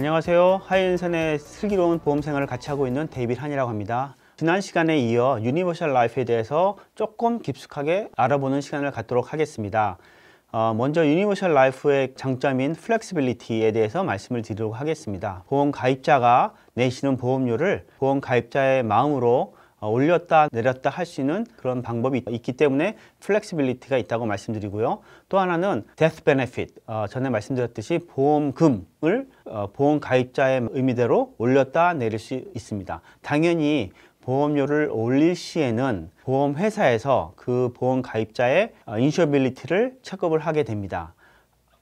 안녕하세요. 하이인선의 슬기로운 보험 생활을 같이 하고 있는 데이빗 한이라고 합니다. 지난 시간에 이어 유니버셜 라이프에 대해서 조금 깊숙하게 알아보는 시간을 갖도록 하겠습니다. 먼저 유니버셜 라이프의 장점인 플렉시빌리티에 대해서 말씀을 드리도록 하겠습니다. 보험 가입자가 내시는 보험료를 보험 가입자의 마음으로 올렸다 내렸다 할 수 있는 그런 방법이 있기 때문에 플렉시빌리티가 있다고 말씀드리고요. 또 하나는 데스 베네핏, 전에 말씀드렸듯이 보험금을 보험 가입자의 의미대로 올렸다 내릴 수 있습니다. 당연히 보험료를 올릴 시에는 보험회사에서 그 보험 가입자의 인슈어빌리티를 체크업을 하게 됩니다.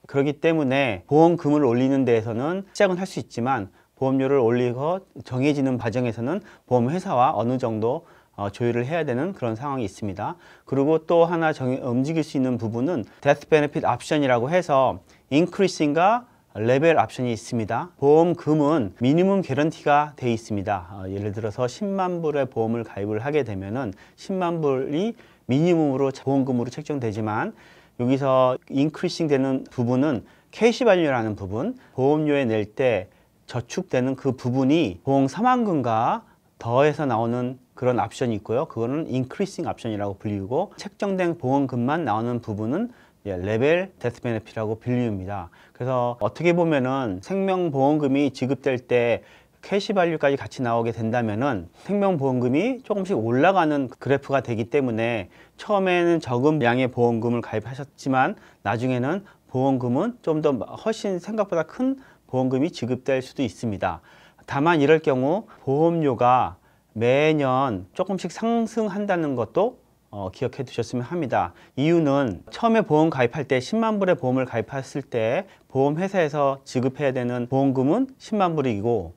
그렇기 때문에 보험금을 올리는 데에서는 시작은 할 수 있지만 보험료를 올리고 정해지는 과정에서는 보험회사와 어느 정도 조율을 해야 되는 그런 상황이 있습니다. 그리고 또 하나 움직일 수 있는 부분은 데스 베네핏 옵션이라고 해서 인크리싱과 레벨 옵션이 있습니다. 보험금은 미니멈 개런티가 되어 있습니다. 예를 들어서 10만 불의 보험을 가입을 하게 되면은 10만 불이 미니멈으로 보험금으로 책정되지만 여기서 인크리싱 되는 부분은 캐시밸류라는 부분, 보험료에 낼 때 저축되는 그 부분이 보험 사망금과 더해서 나오는 그런 옵션이 있고요. 그거는 인크리싱 옵션이라고 불리고, 책정된 보험금만 나오는 부분은 레벨 데스 베네핏이라고 불립니다. 그래서 어떻게 보면은 생명보험금이 지급될 때 캐시밸류까지 같이 나오게 된다면은 생명보험금이 조금씩 올라가는 그래프가 되기 때문에 처음에는 적은 양의 보험금을 가입하셨지만 나중에는 보험금은 좀 더 훨씬 생각보다 큰 보험금이 지급될 수도 있습니다. 다만 이럴 경우 보험료가 매년 조금씩 상승한다는 것도 기억해 두셨으면 합니다. 이유는 처음에 보험 가입할 때 10만 불의 보험을 가입했을 때 보험회사에서 지급해야 되는 보험금은 10만 불이고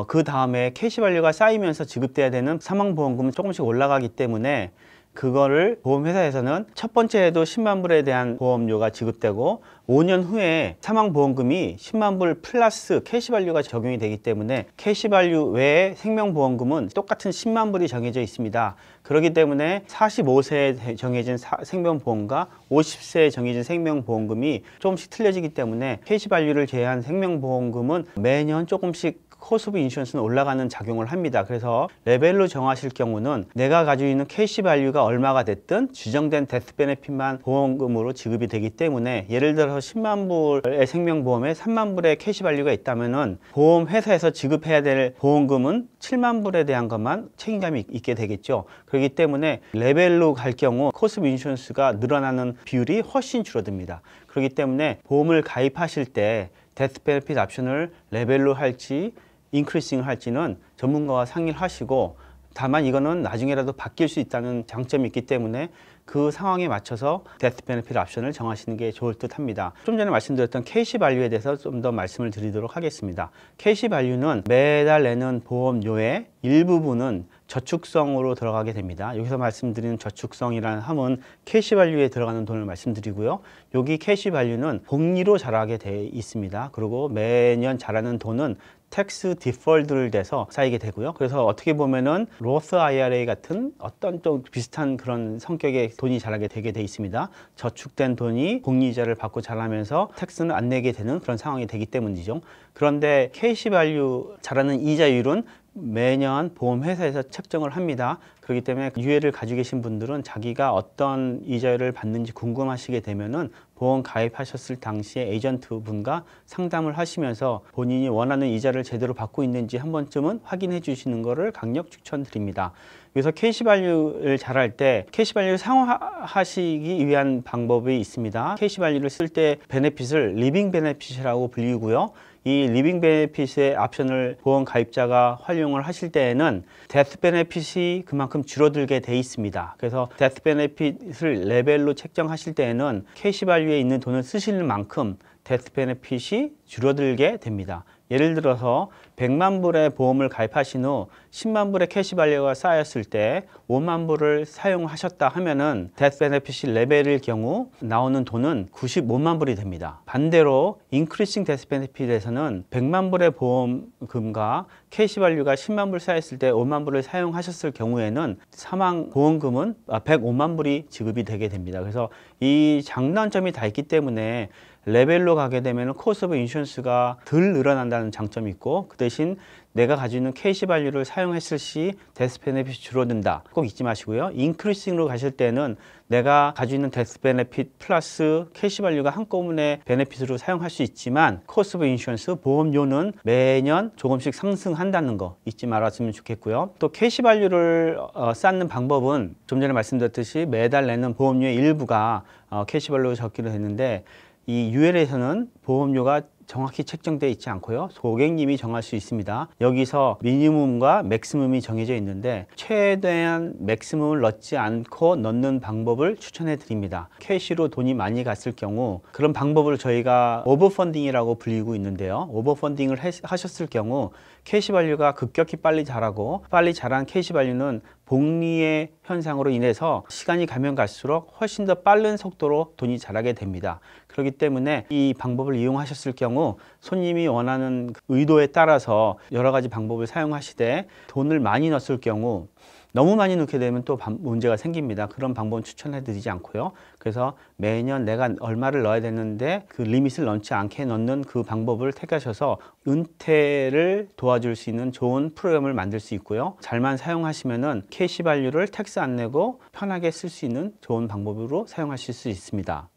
그 다음에 캐시밸류가 쌓이면서 지급돼야 되는 사망보험금은 조금씩 올라가기 때문에 그거를 보험회사에서는 첫 번째에도 10만 불에 대한 보험료가 지급되고 5년 후에 사망보험금이 10만 불 플러스 캐시밸류가 적용이 되기 때문에 캐시밸류 외에 생명보험금은 똑같은 10만 불이 정해져 있습니다. 그렇기 때문에 45세에 정해진 생명보험과 50세에 정해진 생명보험금이 조금씩 틀려지기 때문에 캐시밸류를 제외한 생명보험금은 매년 조금씩 코스트 오브 인슈런스는 올라가는 작용을 합니다. 그래서 레벨로 정하실 경우는 내가 가지고 있는 캐시밸류가 얼마가 됐든 지정된 데스 베네핏만 보험금으로 지급이 되기 때문에, 예를 들어서 10만 불의 생명보험에 3만 불의 캐시밸류가 있다면은 보험회사에서 지급해야 될 보험금은 7만 불에 대한 것만 책임감이 있게 되겠죠. 그렇기 때문에 레벨로 갈 경우 코스트 오브 인슈런스가 늘어나는 비율이 훨씬 줄어듭니다. 그렇기 때문에 보험을 가입하실 때 데스 베네핏 옵션을 레벨로 할지 인크리싱을 할지는 전문가와 상의를 하시고, 다만 이거는 나중에라도 바뀔 수 있다는 장점이 있기 때문에 그 상황에 맞춰서 데스 베네핏 옵션을 정하시는 게 좋을 듯 합니다. 좀 전에 말씀드렸던 캐시밸류에 대해서 좀 더 말씀을 드리도록 하겠습니다. 캐시밸류는 매달 내는 보험료의 일부분은 저축성으로 들어가게 됩니다. 여기서 말씀드리는 저축성이라는 함은 캐시밸류에 들어가는 돈을 말씀드리고요. 여기 캐시밸류는 복리로 자라게 되어 있습니다. 그리고 매년 자라는 돈은 텍스 디펄드를 돼서 쌓이게 되고요. 그래서 어떻게 보면은 로스 IRA 같은 어떤 좀 비슷한 그런 성격의 돈이 자라게 되게 돼 있습니다. 저축된 돈이 복리이자를 받고 자라면서 텍스는 안 내게 되는 그런 상황이 되기 때문이죠. 그런데 캐시밸류 자라는 이자율은 매년 보험회사에서 책정을 합니다. 그렇기 때문에 유예를 가지고 계신 분들은 자기가 어떤 이자율을 받는지 궁금하시게 되면은 보험 가입하셨을 당시에 에이전트 분과 상담을 하시면서 본인이 원하는 이자를 제대로 받고 있는지 한 번쯤은 확인해 주시는 것을 강력 추천드립니다. 그래서 캐시밸류를 잘할 때 캐시밸류를 상호하시기 위한 방법이 있습니다. 캐시밸류를 쓸 때 베네핏을 리빙 베네핏이라고 불리고요. 이 리빙 베네핏의 옵션을 보험 가입자가 활용을 하실 때에는 데스 베네핏이 그만큼 줄어들게 돼 있습니다. 그래서 데스 베네핏을 레벨로 책정하실 때에는 캐시밸류에 있는 돈을 쓰시는 만큼 데스 베네핏이 줄어들게 됩니다. 예를 들어서 100만 불의 보험을 가입하신 후 10만 불의 캐시밸류가 쌓였을 때 5만 불을 사용하셨다 하면은 데스 베네핏이 레벨일 경우 나오는 돈은 95만 불이 됩니다. 반대로 인크리싱 데스 베네핏에서는 100만 불의 보험금과 캐시밸류가 10만 불 쌓였을 때 5만 불을 사용하셨을 경우에는 사망 보험금은 105만 불이 지급이 되게 됩니다. 그래서 이 장단점이 다 있기 때문에 레벨로 가게 되면 코스트 오브 인슈런스가 덜 늘어난다는 장점이 있고, 그 대신 내가 가지고 있는 캐시 밸류를 사용했을 시 데스 베네핏이 줄어든다. 꼭 잊지 마시고요. 인크리싱으로 가실 때는 내가 가지고 있는 데스 베네핏 플러스 캐시 밸류가 한꺼번에 베네핏으로 사용할 수 있지만, 코스트 오브 인슈런스 보험료는 매년 조금씩 상승한다는 거 잊지 말았으면 좋겠고요. 또 캐시 밸류를 쌓는 방법은 좀 전에 말씀드렸듯이 매달 내는 보험료의 일부가 캐시 밸류로 적기로 했는데, 이 UL에서는 보험료가 정확히 책정되어 있지 않고요. 고객님이 정할 수 있습니다. 여기서 미니멈과 맥시멈이 정해져 있는데, 최대한 맥시멈을 넣지 않고 넣는 방법을 추천해 드립니다. 캐시로 돈이 많이 갔을 경우 그런 방법을 저희가 오버펀딩이라고 불리고 있는데요. 오버펀딩을 하셨을 경우 캐시 밸류가 급격히 빨리 자라고, 빨리 자란 캐시 밸류는 복리의 현상으로 인해서 시간이 가면 갈수록 훨씬 더 빠른 속도로 돈이 자라게 됩니다. 그렇기 때문에 이 방법을 이용하셨을 경우 손님이 원하는 의도에 따라서 여러 가지 방법을 사용하시되, 돈을 많이 넣었을 경우 너무 많이 넣게 되면 또 문제가 생깁니다. 그런 방법은 추천해 드리지 않고요. 그래서 매년 내가 얼마를 넣어야 되는데 그 리밋을 넣지 않게 넣는 그 방법을 택하셔서 은퇴를 도와줄 수 있는 좋은 프로그램을 만들 수 있고요. 잘만 사용하시면은 캐시 밸류를 텍스 안 내고 편하게 쓸 수 있는 좋은 방법으로 사용하실 수 있습니다.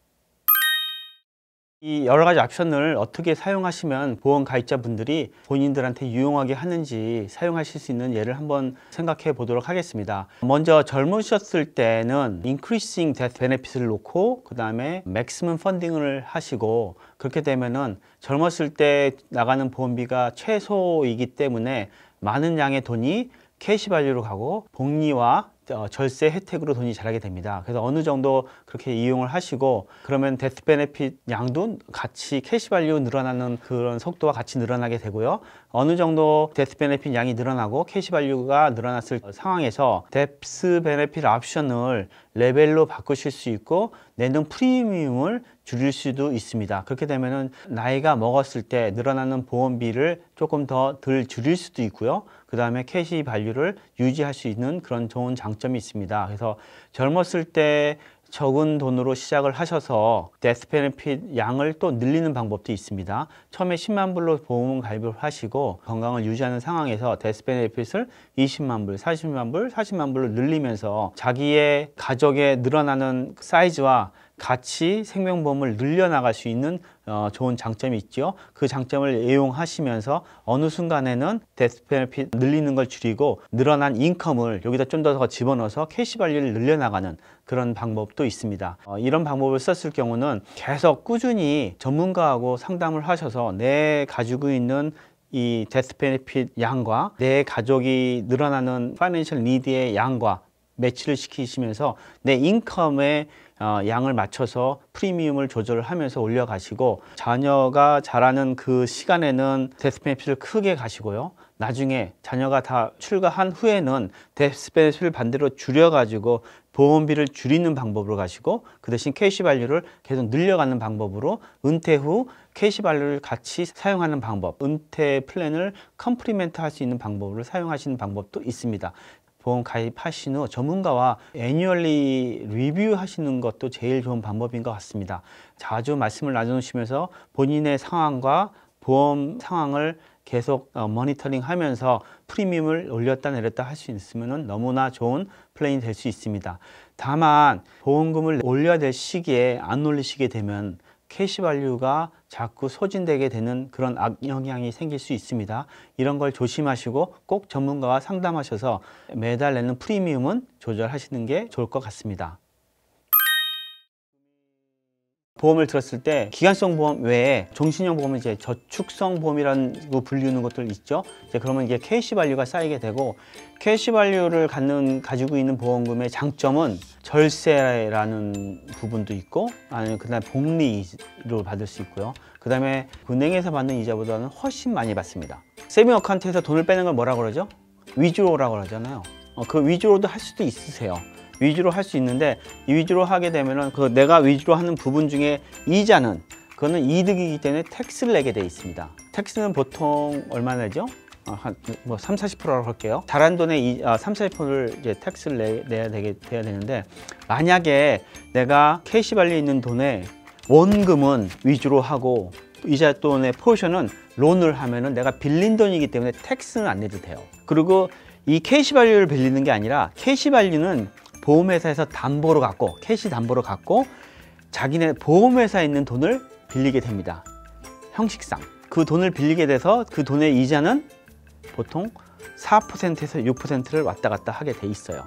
이 여러 가지 옵션을 어떻게 사용하시면 보험 가입자분들이 본인들한테 유용하게 하는지 사용하실 수 있는 예를 한번 생각해 보도록 하겠습니다. 먼저 젊으셨을 때는 Increasing Death Benefit을 놓고 그 다음에 Maximum Funding을 하시고, 그렇게 되면은 젊었을 때 나가는 보험비가 최소이기 때문에 많은 양의 돈이 캐시 밸류로 가고 복리와 절세 혜택으로 돈이 자라게 됩니다. 그래서 어느 정도 그렇게 이용을 하시고, 그러면 데스 베네핏 양도 같이 캐시 밸류 늘어나는 그런 속도와 같이 늘어나게 되고요. 어느 정도 데스 베네핏 양이 늘어나고 캐시 밸류가 늘어났을 상황에서 데스 베네핏 옵션을 레벨로 바꾸실 수 있고 내는 프리미엄을 줄일 수도 있습니다. 그렇게 되면은 나이가 먹었을 때 늘어나는 보험비를 조금 더 덜 줄일 수도 있고요. 그 다음에 캐시 밸류를 유지할 수 있는 그런 좋은 장점이 있습니다. 그래서 젊었을 때 적은 돈으로 시작을 하셔서 데스 베네핏 양을 또 늘리는 방법도 있습니다. 처음에 10만 불로 보험 가입을 하시고 건강을 유지하는 상황에서 데스 베네핏을 20만 불, 40만 불, 40만 불로 늘리면서 자기의 가족의 늘어나는 사이즈와 같이 생명보험을 늘려나갈 수 있는 좋은 장점이 있죠. 그 장점을 이용하시면서 어느 순간에는 데스 베네핏 늘리는 걸 줄이고 늘어난 인컴을 여기다 좀 더 집어넣어서 캐시 밸류를 늘려나가는 그런 방법도 있습니다. 이런 방법을 썼을 경우는 계속 꾸준히 전문가하고 상담을 하셔서 내 가지고 있는 이 데스 베네핏 양과 내 가족이 늘어나는 파이낸셜 니드의 양과 매치를 시키시면서 내 인컴의 양을 맞춰서 프리미엄을 조절을 하면서 올려가시고, 자녀가 자라는 그 시간에는 데스 베네핏을 크게 가시고요. 나중에 자녀가 다 출가한 후에는 데스 베네핏을 반대로 줄여가지고 보험비를 줄이는 방법으로 가시고, 그 대신 캐시 밸류를 계속 늘려가는 방법으로 은퇴 후 캐시 밸류를 같이 사용하는 방법, 은퇴 플랜을 컴플리멘트 할 수 있는 방법으로 사용하시는 방법도 있습니다. 보험 가입하신 후 전문가와 애뉴얼리 리뷰하시는 것도 제일 좋은 방법인 것 같습니다. 자주 말씀을 나누시면서 본인의 상황과 보험 상황을 계속 모니터링 하면서 프리미엄을 올렸다 내렸다 할 수 있으면 너무나 좋은 플랜이 될 수 있습니다. 다만 보험금을 올려야 될 시기에 안 올리시게 되면 캐시 밸류가 자꾸 소진되게 되는 그런 악영향이 생길 수 있습니다. 이런 걸 조심하시고 꼭 전문가와 상담하셔서 매달 내는 프리미엄은 조절하시는 게 좋을 것 같습니다. 보험을 들었을 때 기간성 보험 외에 종신형 보험은 이제 저축성 보험이라고 불리는 것들 있죠. 이제 그러면 이게 캐시 밸류가 쌓이게 되고, 캐시 밸류를 가지고 있는 보험금의 장점은 절세라는 부분도 있고, 아니면 그다음에 복리로 받을 수 있고요. 그다음에 은행에서 받는 이자보다는 훨씬 많이 받습니다. 세이빙 어카운트에서 돈을 빼는 걸 뭐라고 그러죠? 위주로라고 그러잖아요. 그 위주로도 할 수도 있으세요. 위주로 할 수 있는데, 이 위주로 하게 되면은 그 내가 위주로 하는 부분 중에 이자는 그거는 이득이기 때문에 텍스를 내게 돼 있습니다. 텍스는 보통 얼마 내죠? 한뭐 30~40%라고 할게요. 잘한 돈의 30~40%를 이제 텍스를 내야 돼야 되는데, 만약에 내가 캐시밸류 있는 돈에 원금은 위주로 하고 이자 돈의 포션은 론을 하면은 내가 빌린 돈이기 때문에 텍스는 안 내도 돼요. 그리고 이 캐시밸류를 빌리는 게 아니라, 캐시밸류는 보험회사에서 담보로 갖고, 캐시 담보로 갖고 자기네 보험회사에 있는 돈을 빌리게 됩니다. 형식상 그 돈을 빌리게 돼서 그 돈의 이자는 보통 4%에서 6%를 왔다 갔다 하게 돼 있어요.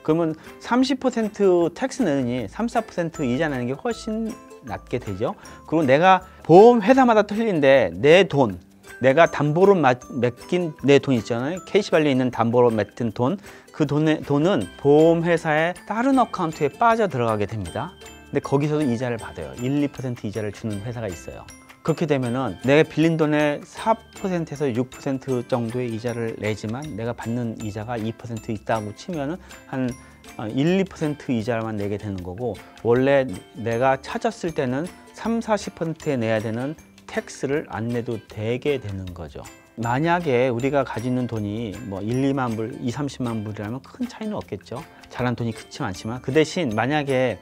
그러면 30% 텍스 내느니 3~4% 이자 내는 게 훨씬 낮게 되죠. 그리고 내가 보험회사마다 틀린데, 내 돈, 내가 담보로 맡긴 내 돈 있잖아요. 캐시밸류 있는 담보로 맡은 돈, 그 돈은 보험회사의 다른 어카운트에 빠져 들어가게 됩니다. 근데 거기서도 이자를 받아요. 1~2% 이자를 주는 회사가 있어요. 그렇게 되면은 내가 빌린 돈의 4%에서 6% 정도의 이자를 내지만, 내가 받는 이자가 2% 있다고 치면은 한 1~2% 이자만 내게 되는 거고, 원래 내가 찾았을 때는 30~40%에 내야 되는 텍스를 안 내도 되게 되는 거죠. 만약에 우리가 가지고 있는 돈이 뭐 1~2만 불, 2~30만 불이라면 큰 차이는 없겠죠. 잘한 돈이 그렇지 않지만, 그 대신 만약에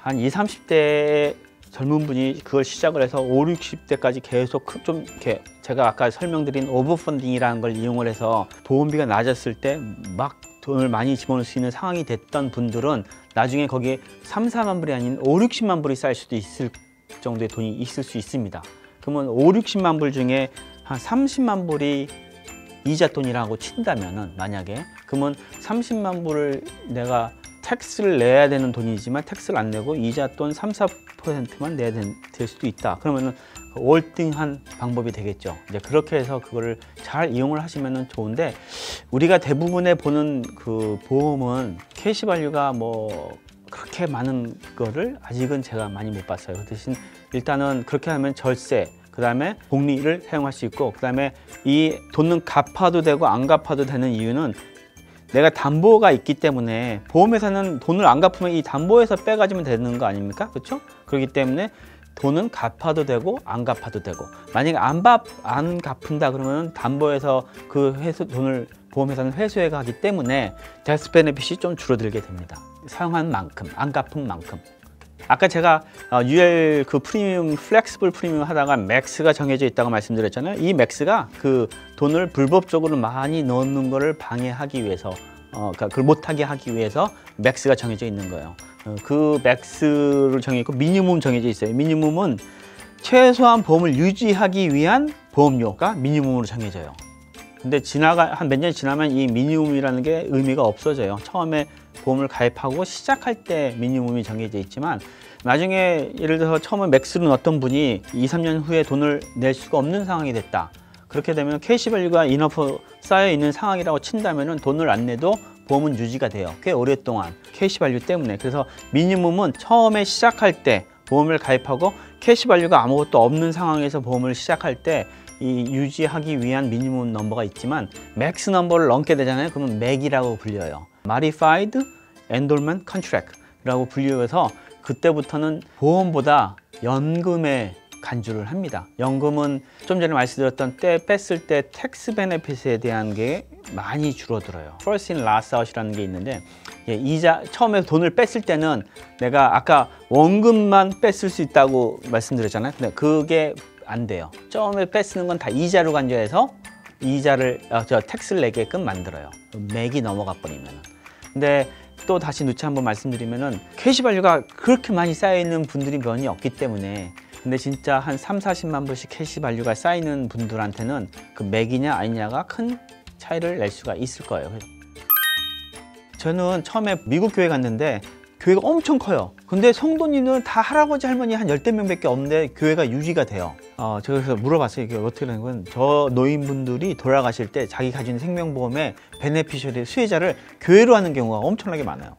한 20~30대 젊은 분이 그걸 시작을 해서 50~60대까지 계속 좀 이렇게, 제가 아까 설명드린 오버펀딩이라는 걸 이용을 해서 보험비가 낮았을 때 막 돈을 많이 집어넣을 수 있는 상황이 됐던 분들은 나중에 거기에 3~4만 불이 아닌 5~60만 불이 쌓일 수도 있을 정도의 돈이 있을 수 있습니다. 그러면 5~60만 불 중에 한 30만 불이 이자 돈이라고 친다면은, 만약에 그러면 30만 불을 내가 텍스를 내야 되는 돈이지만 텍스를 안 내고 이자 돈 3~4%만 내야 될 수도 있다. 그러면은 월등한 방법이 되겠죠. 이제 그렇게 해서 그거를 잘 이용을 하시면 좋은데, 우리가 대부분의 보는 그 보험은 캐시밸류가 뭐 그렇게 많은 거를 아직은 제가 많이 못 봤어요. 그 대신 일단은 그렇게 하면 절세, 그 다음에 복리를 사용할 수 있고, 그 다음에 이 돈은 갚아도 되고 안 갚아도 되는 이유는, 내가 담보가 있기 때문에 보험회사는 돈을 안 갚으면 이 담보에서 빼가지면 되는 거 아닙니까? 그렇죠? 그렇기 때문에 돈은 갚아도 되고 안 갚아도 되고, 만약에 안 갚은다 그러면 담보에서 그 돈을 보험회사는 회수해 가기 때문에 덱스 베네핏이 좀 줄어들게 됩니다. 사용한 만큼, 안 갚은 만큼. 아까 제가 UL 그 프리미엄, 플렉시블 프리미엄 하다가 맥스가 정해져 있다고 말씀드렸잖아요. 이 맥스가 그 돈을 불법적으로 많이 넣는 거를 방해하기 위해서, 그러니까 그걸 못하게 하기 위해서 맥스가 정해져 있는 거예요. 그 맥스를 정해있고, 미니멈 정해져 있어요. 미니멈은 최소한 보험을 유지하기 위한 보험료가 미니멈으로 정해져요. 근데 한 몇 년 지나면 이 미니멈이라는 게 의미가 없어져요. 처음에 보험을 가입하고 시작할 때 미니멈이 정해져 있지만, 나중에 예를 들어서 처음에 맥스로 넣었던 분이 2~3년 후에 돈을 낼 수가 없는 상황이 됐다. 그렇게 되면 캐시밸류가 이너프 쌓여 있는 상황이라고 친다면 돈을 안 내도 보험은 유지가 돼요. 꽤 오랫동안 캐시밸류 때문에. 그래서 미니멈은 처음에 시작할 때 보험을 가입하고 캐시밸류가 아무것도 없는 상황에서 보험을 시작할 때 이 유지하기 위한 미니멈 넘버가 있지만, 맥스 넘버를 넘게 되잖아요. 그러면 맥이라고 불려요. Modified Endowment Contract라고 불려서, 그때부터는 보험보다 연금에 간주를 합니다. 연금은 좀 전에 말씀드렸던 때 뺐을 때 텍스 베네핏에 대한 게 많이 줄어들어요. First in, last out이라는 게 있는데, 이자 처음에 돈을 뺐을 때는 내가 아까 원금만 뺐을 수 있다고 말씀드렸잖아요. 근데 그게 안 돼요. 처음에 뺐는 건 다 이자로 간주해서 이자를 텍스를 내게끔 만들어요. 맥이 넘어가 버리면. 근데 또 다시 누차 한번 말씀드리면은, 캐시밸류가 그렇게 많이 쌓여 있는 분들이 많이 없기 때문에, 근데 진짜 한 3~40만 불씩 캐시밸류가 쌓이는 분들한테는 그 맥이냐 아니냐가 큰 차이를 낼 수가 있을 거예요. 저는 처음에 미국 교회 갔는데 교회가 엄청 커요. 근데 성도님은 다 할아버지 할머니 한 10대 명밖에 없는데 교회가 유지가 돼요. 제가 그래서 물어봤어요. 이게 어떻게 되는 건, 저 노인분들이 돌아가실 때 자기 가진 생명보험의 베네피셔리, 수혜자를 교회로 하는 경우가 엄청나게 많아요.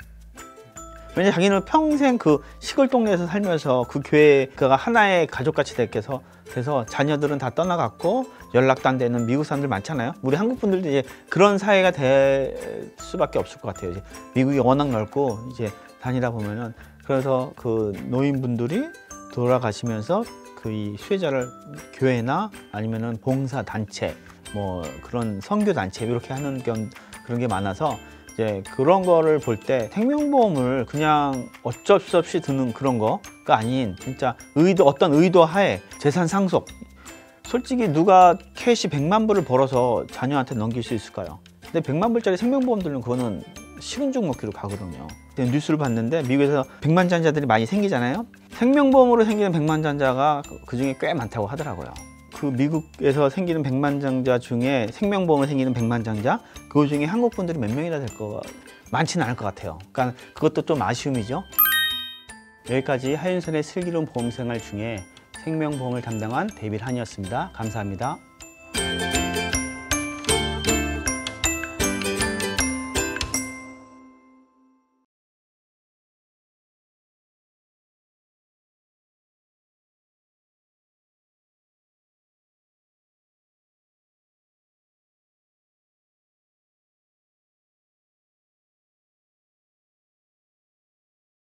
왜냐면 자기는 평생 그 시골 동네에서 살면서 그 교회가 하나의 가족같이 돼서 자녀들은 다 떠나갔고 연락도 안 되는 미국 사람들 많잖아요. 우리 한국 분들도 이제 그런 사회가 될 수밖에 없을 것 같아요. 이제 미국이 워낙 넓고 이제 다니다 보면은, 그래서 그 노인분들이 돌아가시면서 그 이 수혜자를 교회나 아니면은 봉사 단체 뭐 그런 선교 단체 이렇게 하는 그런 게 많아서 이제 그런 거를 볼 때 생명보험을 그냥 어쩔 수 없이 드는 그런 거가 아닌 진짜 어떤 의도 하에 재산 상속. 솔직히 누가 캐시 100만 불을 벌어서 자녀한테 넘길 수 있을까요? 근데 100만 불짜리 생명보험 들면 그거는 식은 죽 먹기로 가거든요. 뉴스를 봤는데 미국에서 백만장자들이 많이 생기잖아요. 생명보험으로 생기는 백만장자가 그중에 꽤 많다고 하더라고요. 그 미국에서 생기는 백만장자 중에 생명보험으로 생기는 백만장자 그 중에 한국 분들이 몇 명이나 될 거 많지는 않을 것 같아요. 그러니까 그것도 좀 아쉬움이죠. 여기까지 하윤선의 슬기로운 보험생활 중에 생명보험을 담당한 데이빗 한이었습니다. 감사합니다.